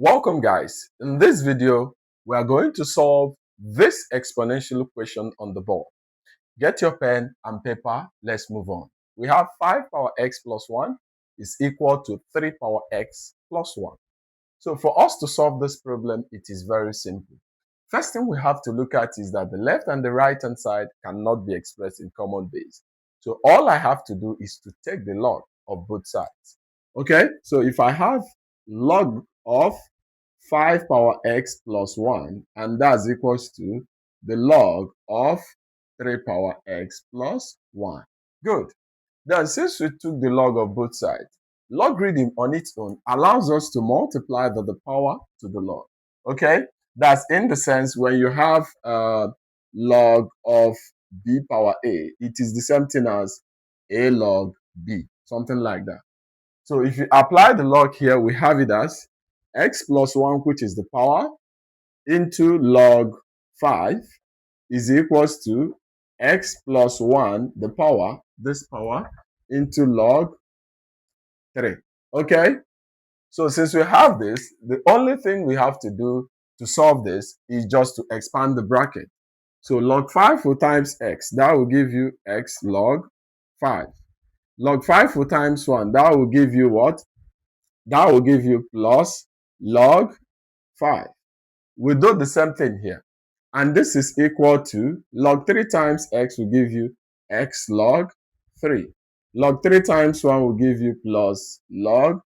Welcome guys. In this video, we are going to solve this exponential equation on the board. Get your pen and paper. Let's move on. We have 5 power x plus 1 is equal to 3 power x plus 1. So for us to solve this problem, it is very simple. First thing we have to look at is that the left and the right hand side cannot be expressed in common base. So all I have to do is to take the log of both sides. Okay, so if I have log of 5 power x plus 1, and that's equals to the log of 3 power x plus 1. Good. Then since we took the log of both sides, logarithm on its own allows us to multiply the power to the log. Okay? That's in the sense when you have log of b power a, it is the same thing as a log b, something like that. So if you apply the log here, we have it as x plus 1, which is the power, into log 5 is equals to x plus 1, the power, this power, into log 3. Okay? So since we have this, the only thing we have to do to solve this is just to expand the bracket. So log 5 will times x. That will give you x log 5. Log 5 will times 1. That will give you what? That will give you plus log 5. We do the same thing here. And this is equal to log 3 times x will give you x log 3. Log 3 times 1 will give you plus log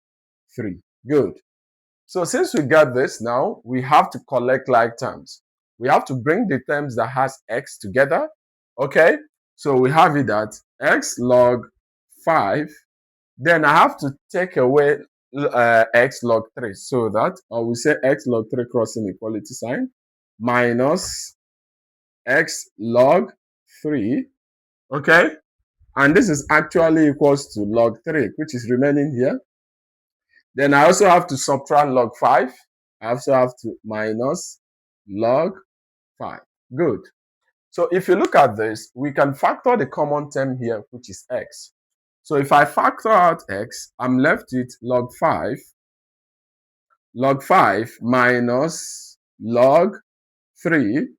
3. Good. So since we got this, now we have to collect like terms. We have to bring the terms that has x together. Okay? So we have it at x log 5. Then I have to take away x log 3, so that I will say x log 3 crossing equality sign minus x log 3. Okay? And this is actually equals to log 3, which is remaining here. Then I also have to subtract log 5. I also have to minus log 5. Good. So if you look at this, we can factor the common term here, which is x. So if I factor out x, I'm left with log 5 minus log 3,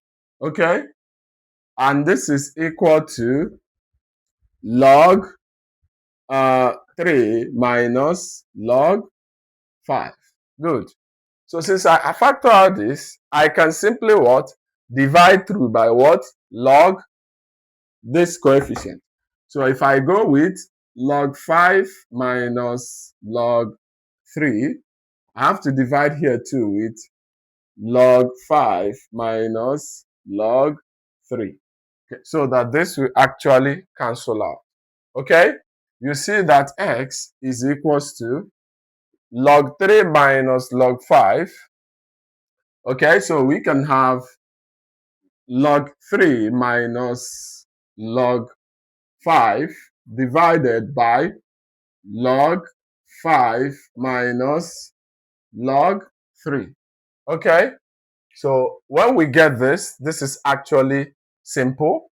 okay? And this is equal to log 3 minus log 5. Good. So since I factor out this, I can simply what? Divide through by what? Log this coefficient. So if I go with log 5 minus log 3, I have to divide here too with log 5 minus log 3. Okay, so that this will actually cancel out. Okay? You see that x is equals to log 3 minus log 5. Okay, so we can have log 3 minus log 5 divided by log 5 minus log 3. Okay, so when we get this, this is actually simple.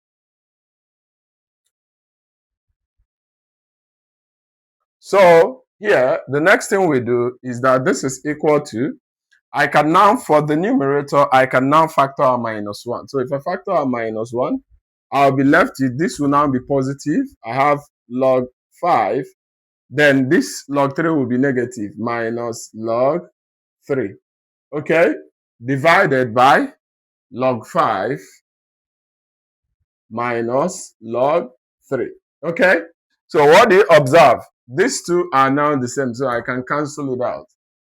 So here, the next thing we do is that this is equal to, I can now, for the numerator, I can now factor out minus 1. So if I factor out minus 1, I'll be left with, this will now be positive. I have log 5. Then this log 3 will be negative, minus log 3. Okay? Divided by log 5 minus log 3. Okay? So what do you observe? These two are now the same, so I can cancel it out.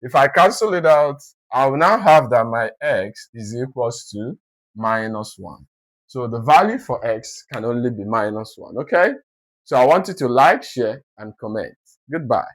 If I cancel it out, I will now have that my x is equals to minus 1. So the value for x can only be minus 1. Okay? So I want you to like, share, and comment. Goodbye.